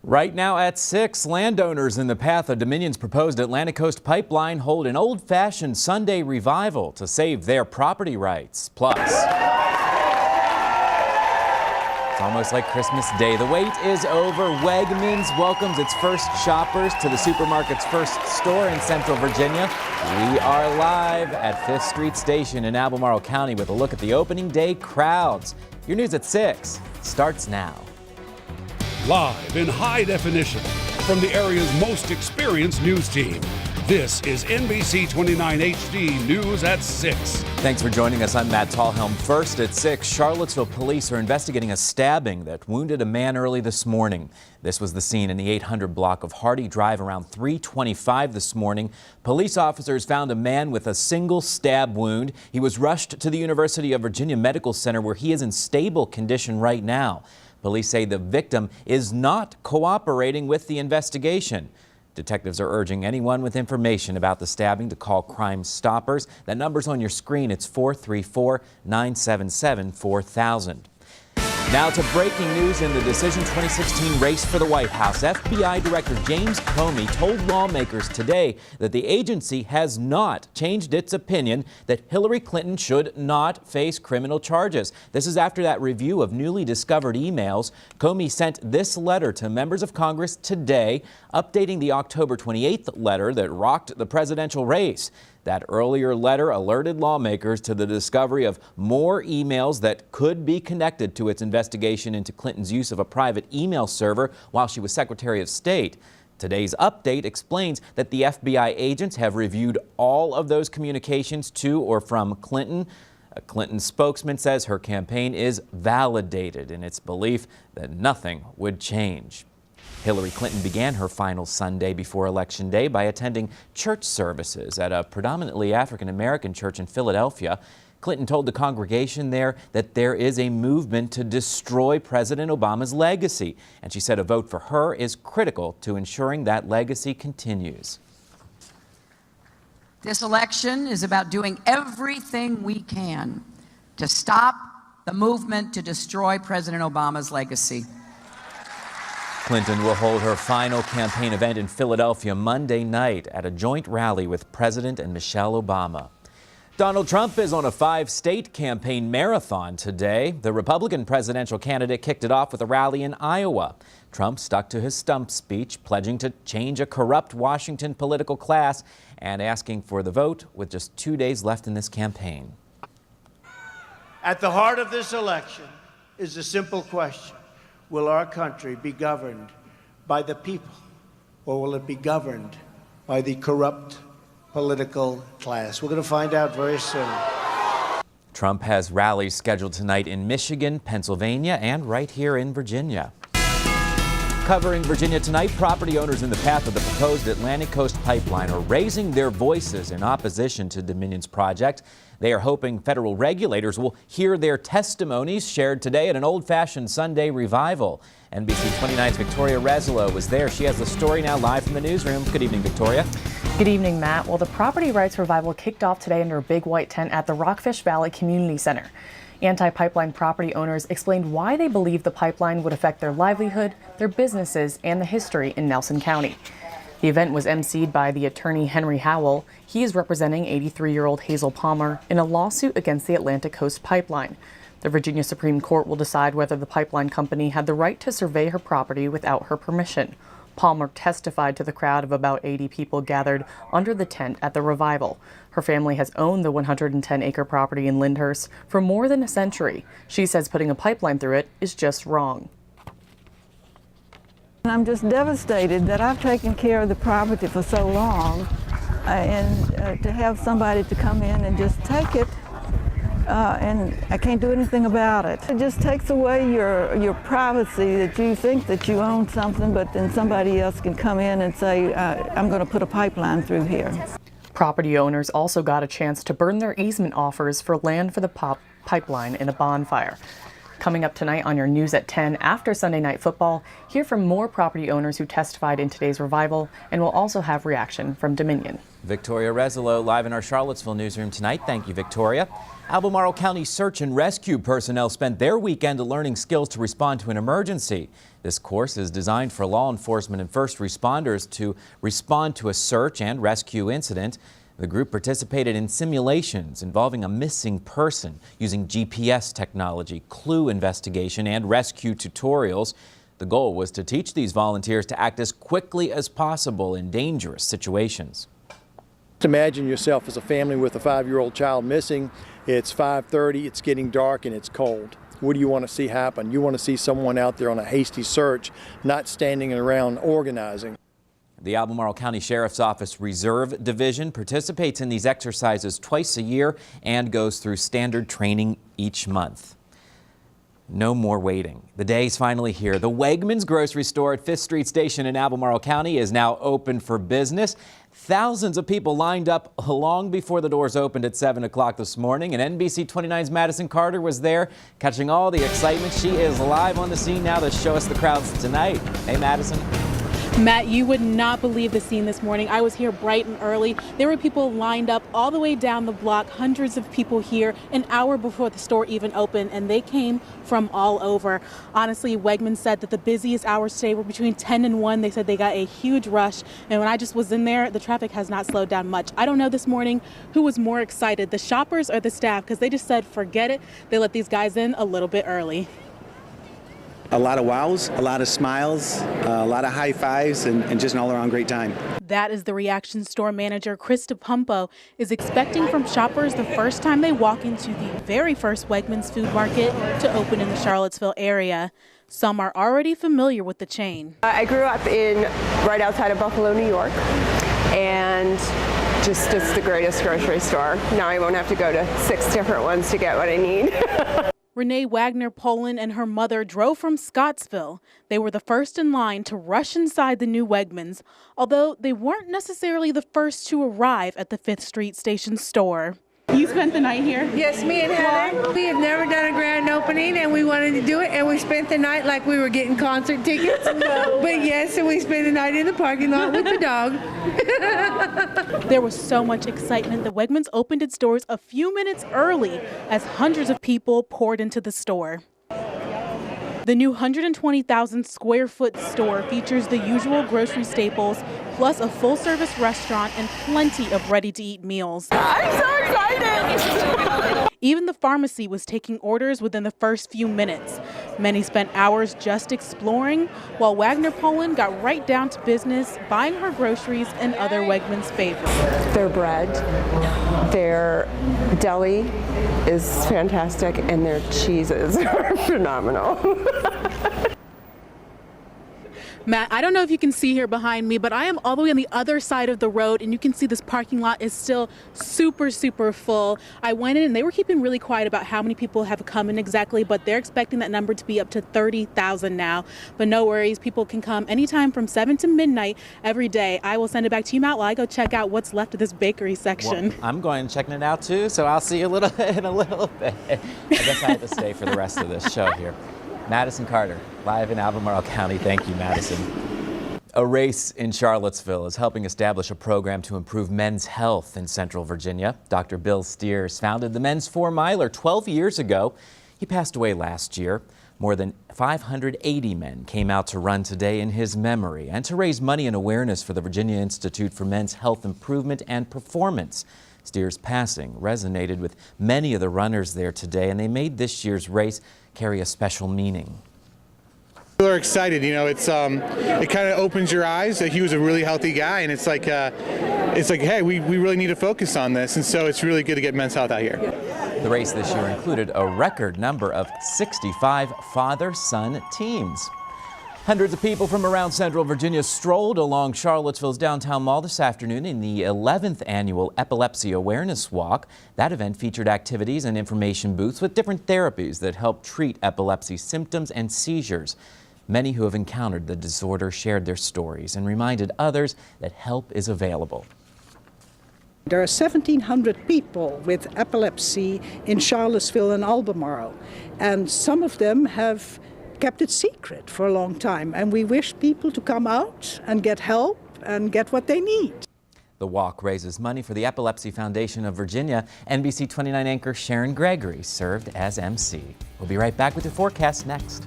Right now at 6, landowners in the path of Dominion's proposed Atlantic Coast Pipeline hold an old-fashioned Sunday revival to save their property rights. Plus, it's almost like Christmas Day. The wait is over. Wegmans welcomes its first shoppers to the supermarket's first store in Central Virginia. We are live at 5th Street Station in Albemarle County with a look at the opening day crowds. Your news at 6 starts now. Live in high definition from the area's most experienced news team. This is NBC 29 HD News at 6. Thanks for joining us. I'm Matt Talhelm. First at 6, Charlottesville police are investigating a stabbing that wounded a man early this morning. This was the scene in the 800 block of Hardy Drive around 3:25 this morning. Police officers found a man with a single stab wound. He was rushed to the University of Virginia Medical Center where he is in stable condition right now. Police say the victim is not cooperating with the investigation. Detectives are urging anyone with information about the stabbing to call Crime Stoppers. That number's on your screen. It's 434-977-4000. Now to breaking news in the Decision 2016 race for the White House. FBI Director James Comey told lawmakers today that the agency has not changed its opinion that Hillary Clinton should not face criminal charges. This is after that review of newly discovered emails. Comey sent this letter to members of Congress today, updating the October 28th letter that rocked the presidential race. That earlier letter alerted lawmakers to the discovery of more emails that could be connected to its investigation into Clinton's use of a private email server while she was Secretary of State. Today's update explains that the FBI agents have reviewed all of those communications to or from Clinton. A Clinton spokesman says her campaign is validated in its belief that nothing would change. Hillary Clinton began her final Sunday before Election Day by attending church services at a predominantly African-American church in Philadelphia. Clinton told the congregation there that there is a movement to destroy President Obama's legacy, and she said a vote for her is critical to ensuring that legacy continues. This election is about doing everything we can to stop the movement to destroy President Obama's legacy. Clinton will hold her final campaign event in Philadelphia Monday night at a joint rally with President and Michelle Obama. Donald Trump is on a 5-state campaign marathon today. The Republican presidential candidate kicked it off with a rally in Iowa. Trump stuck to his stump speech, pledging to change a corrupt Washington political class and asking for the vote with just 2 days left in this campaign. At the heart of this election is a simple question. Will our country be governed by the people, or will it be governed by the corrupt political class? We're going to find out very soon. Trump has rallies scheduled tonight in Michigan, Pennsylvania, and right here in Virginia. Covering Virginia tonight, property owners in the path of the proposed Atlantic Coast Pipeline are raising their voices in opposition to Dominion's project. They are hoping federal regulators will hear their testimonies shared today at an old-fashioned Sunday revival. NBC 29's Victoria Resolo was there. She has the story now live from the newsroom. Good evening, Victoria. Good evening, Matt. Well, the property rights revival kicked off today under a big white tent at the Rockfish Valley Community Center. Anti-pipeline property owners explained why they believe the pipeline would affect their livelihood, their businesses, and the history in Nelson County. The event was emceed by the attorney Henry Howell. He is representing 83-year-old Hazel Palmer in a lawsuit against the Atlantic Coast Pipeline. The Virginia Supreme Court will decide whether the pipeline company had the right to survey her property without her permission. Palmer testified to the crowd of about 80 people gathered under the tent at the revival. Her family has owned the 110-acre property in Lyndhurst for more than a century. She says putting a pipeline through it is just wrong. I'm just devastated that I've taken care of the property for so long, and to have somebody to come in and just take it, and I can't do anything about it. It just takes away your privacy, that you think that you own something, but then somebody else can come in and say, I'm going to put a pipeline through here. Property owners also got a chance to burn their easement offers for land for the pipeline in a bonfire. Coming up tonight on your News at 10 after Sunday Night Football, hear from more property owners who testified in today's revival, and we'll also have reaction from Dominion. Victoria Rezzolo live in our Charlottesville newsroom tonight. Thank you, Victoria. Albemarle County search and rescue personnel spent their weekend learning skills to respond to an emergency. This course is designed for law enforcement and first responders to respond to a search and rescue incident. The group participated in simulations involving a missing person using GPS technology, clue investigation, and rescue tutorials. The goal was to teach these volunteers to act as quickly as possible in dangerous situations. Imagine yourself as a family with a 5-year-old child missing. It's 5:30, it's getting dark, and it's cold. What do you want to see happen? You want to see someone out there on a hasty search, not standing around organizing. The Albemarle County Sheriff's Office Reserve Division participates in these exercises twice a year and goes through standard training each month. No more waiting. The day's finally here. The Wegmans grocery store at 5th Street Station in Albemarle County is now open for business. Thousands of people lined up long before the doors opened at 7 o'clock this morning, and NBC 29's Madison Carter was there catching all the excitement. She is live on the scene now to show us the crowds tonight. Hey, Madison. Matt, you would not believe the scene this morning. I was here bright and early. There were people lined up all the way down the block, hundreds of people here an hour before the store even opened, and they came from all over. Honestly, Wegmans said that the busiest hours today were between 10 and 1. They said they got a huge rush, and when I just was in there, the traffic has not slowed down much. I don't know this morning who was more excited, the shoppers or the staff, because they just said forget it. They let these guys in a little bit early. A lot of wows, a lot of smiles, a lot of high fives, and just an all-around great time. That is the reaction store manager, Chris DePumpo, is expecting from shoppers the first time they walk into the very first Wegmans food market to open in the Charlottesville area. Some are already familiar with the chain. I grew up right outside of Buffalo, New York, and just it's the greatest grocery store. Now I won't have to go to 6 different ones to get what I need. Renee Wagner-Poland and her mother drove from Scottsville. They were the first in line to rush inside the new Wegmans, although they weren't necessarily the first to arrive at the 5th Street Station store. You spent the night here? Yes, me and Heather. We have never done a grand opening, and we wanted to do it, and we spent the night like we were getting concert tickets. But yes, so we spent the night in the parking lot with the dog. There was so much excitement. The Wegmans opened its doors a few minutes early as hundreds of people poured into the store. The new 120,000 square foot store features the usual grocery staples, plus a full-service restaurant and plenty of ready-to-eat meals. I'm so excited! Even the pharmacy was taking orders within the first few minutes. Many spent hours just exploring, while Wagner-Poland got right down to business, buying her groceries and other Wegmans favorites. Their bread, their deli is fantastic, and their cheeses are phenomenal. Matt, I don't know if you can see here behind me, but I am all the way on the other side of the road, and you can see this parking lot is still super, super full. I went in, and they were keeping really quiet about how many people have come in exactly, but they're expecting that number to be up to 30,000 now. But no worries, people can come anytime from 7 to midnight every day. I will send it back to you, Matt, while I go check out what's left of this bakery section. Well, I'm going and checking it out too, so I'll see you in a little bit. I guess I have to stay for the rest of this show here. Madison Carter, live in Albemarle County. Thank you, Madison. A race in Charlottesville is helping establish a program to improve men's health in Central Virginia. Dr. Bill Steers founded the Men's 4-Miler 12 years ago. He passed away last year. More than 580 men came out to run today in his memory and to raise money and awareness for the Virginia Institute for Men's Health Improvement and Performance. Steers' passing resonated with many of the runners there today, and they made this year's race carry a special meaning. People are excited, you know. It kind of opens your eyes that he was a really healthy guy, and it's like, hey, we really need to focus on this, and so it's really good to get men's health out here. The race this year included a record number of 65 father-son teams. Hundreds of people from around Central Virginia strolled along Charlottesville's downtown mall this afternoon in the 11th annual Epilepsy Awareness Walk. That event featured activities and information booths with different therapies that help treat epilepsy symptoms and seizures. Many who have encountered the disorder shared their stories and reminded others that help is available. There are 1,700 people with epilepsy in Charlottesville and Albemarle, and some of them have kept it secret for a long time, and we wish people to come out and get help and get what they need. The walk raises money for the Epilepsy Foundation of Virginia. NBC 29 anchor Sharon Gregory served as MC. We'll be right back with your forecast next.